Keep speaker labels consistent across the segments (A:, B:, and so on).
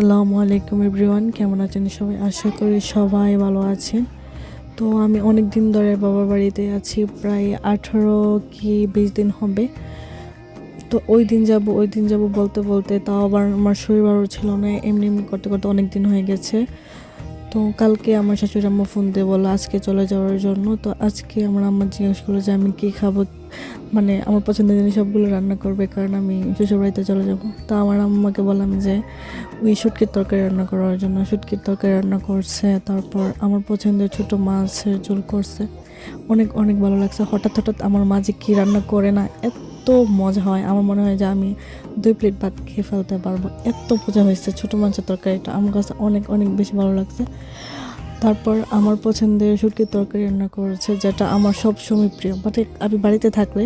A: আসসালামু আলাইকুম এভরিওয়ান, কেমন আছেন সবাই? আশা করি সবাই ভালো আছেন। তো আমি অনেক দিন ধরে বাবার বাড়িতে আছি, প্রায় 18 কি 20 দিন হবে। তো ওই দিন যাব বলতে বলতে তাও আবার আমার শরীর ভালো ছিল না, এমনি এমনি করতে করতে অনেক দিন হয়ে গেছে। তো কালকে আমার শাশুড়ি আম্মা ফোন দিয়ে বললো আজকে চলে যাওয়ার জন্য। তো আজকে আমার আম্মা জিজ্ঞেস করলো যে আমি কী খাবো, মানে আমার পছন্দের জিনিস সবগুলো রান্না করবে, কারণ আমি শ্বশুরবাড়িতে চলে যাব। তো আমার আম্মাকে বললাম যে ওই শুটকির তরকারি রান্না করার জন্য। শুটকির তরকারি রান্না করছে, তারপর আমার পছন্দের ছোটো মাছের ঝোল করছে। অনেক অনেক ভালো লাগছে। হঠাৎ হঠাৎ আমার মা যে কী রান্না করে না, এত মজা হয়, আমার মনে হয় যে আমি 2 প্লেট ভাত খেয়ে ফেলতে পারবো, এত মজা হয়েছে। ছোটো মাছের তরকারিটা আমার কাছে অনেক অনেক বেশি ভালো লাগছে। তারপর আমার পছন্দের শুটকির তরকারি রান্না করেছে, যেটা আমার সবসময় প্রিয়। বাট আমি বাড়িতে থাকলে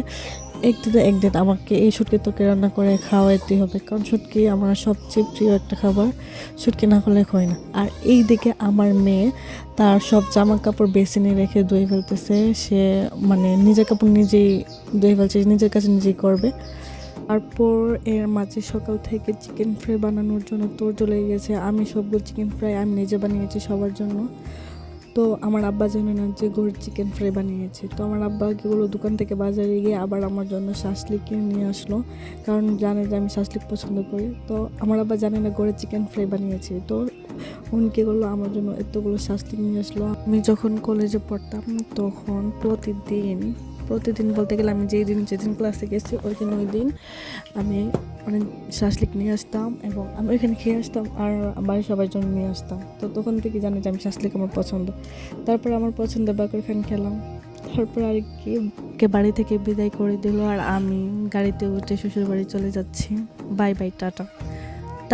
A: একদিন আমাকে এই শুটকির তরকারি রান্না করে খাওয়াইতেই হবে, কারণ শুটকি আমার সবচেয়ে প্রিয় একটা খাবার। শুটকি না হলে হয় না। আর এই দিকে আমার মেয়ে তার সব জামা কাপড় বেসিনে রেখে ধুয়ে ফেলতেছে। সে মানে নিজের কাপড় নিজেই ধুয়ে ফেলছে, নিজের কাছে নিজেই করবে। তারপর এর মাঝে সকাল থেকে চিকেন ফ্রাই বানানোর জন্য চলে গেছে। আমি সবগুলো চিকেন ফ্রাই আমি নিজে বানিয়েছি সবার জন্য। তো আমার আব্বা জানে না যে গরুর চিকেন ফ্রাই বানিয়েছে। তো আমার আব্বা এগুলো দোকান থেকে বাজারে গিয়ে আবার আমার জন্য শাসলিক কিনে নিয়ে আসলো, কারণ জানে যে আমি শাসলিক পছন্দ করি। তো আমার আব্বা জানে না গরুর চিকেন ফ্রাই বানিয়েছে। তো উনি কী করলো, আমার জন্য এতগুলো শাসলিক নিয়ে আসলো। আমি যখন কলেজে পড়তাম তখন প্রতিদিন বলতে গেলে আমি যেদিন ক্লাসে গেছি ওই দিন আমি অনেক শাসলিক নিয়ে আসতাম এবং আমি ওইখানে খেয়ে আসতাম, আর বাড়ির সবার জন্য নিয়ে আসতাম। তো তখন থেকে জানি যে আমি শাসলিক আমার পছন্দ। তারপর আমার পছন্দের বাকর খান খেলাম। তারপর আর কি বাড়ি থেকে বিদায় করে দিল, আর আমি গাড়িতে উঠে শ্বশুর বাড়ি চলে যাচ্ছি। Bye bye, tata.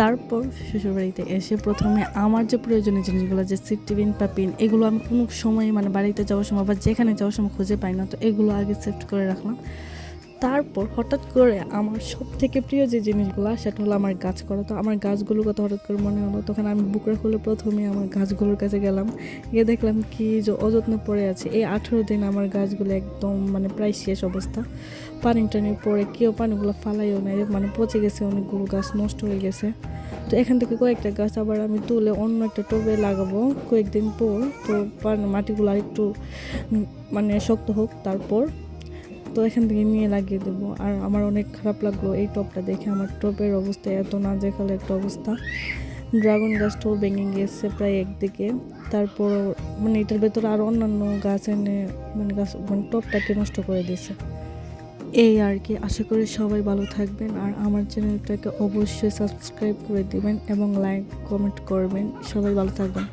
A: তারপর শ্বশুরবাড়িতে এসে প্রথমে আমার যে প্রয়োজনীয় জিনিসগুলো, যে সেফটি পিন বা পিন, এগুলো আমি কোনো সময় মানে বাড়িতে যাওয়ার সময় বা যেখানে যাওয়ার সময় খুঁজে পাই না। তো এগুলো আগে সেফট করে রাখলাম। তারপর হঠাৎ করে আমার সব থেকে প্রিয় যে জিনিসগুলো, সেটা হলো আমার গাছ করা। তো আমার গাছগুলোর কথা হঠাৎ করে মনে হলো, তখন আমি বুকরা খুলে প্রথমে আমার গাছগুলোর কাছে গেলাম। গিয়ে দেখলাম কি যে অযত্ন পড়ে আছে। এই 18 দিন আমার গাছগুলো একদম মানে প্রায় শেষ অবস্থা। পানি টানি পড়ে কেউ পানিগুলো ফালাইও নাই, মানে পচে গেছে, অনেকগুলো গাছ নষ্ট হয়ে গেছে। তো এখান থেকে কয়েকটা গাছ আবার আমি তুলে অন্য একটা টবে লাগাবো কয়েকদিন পর। তো মাটিগুলো আর একটু মানে শক্ত হোক তারপর। তো এখান থেকে নিয়ে লাগিয়ে দেবো। আর আমার অনেক খারাপ লাগলো এই টবটা দেখে। আমার টবের অবস্থা এত নাজেহাল একটা অবস্থা। ড্রাগন গাছটাও ভেঙে গিয়েছে প্রায় একদিকে। তারপর মানে এটার ভেতরে আরও অন্যান্য গাছ এনে মানে টবটাকে নষ্ট করে দিয়েছে। এই আর কি। আশা করি সবাই ভালো থাকবেন, আর আমার চ্যানেলটাকে অবশ্যই সাবস্ক্রাইব করে দিবেন এবং লাইক কমেন্ট করবেন। সবাই ভালো থাকবেন।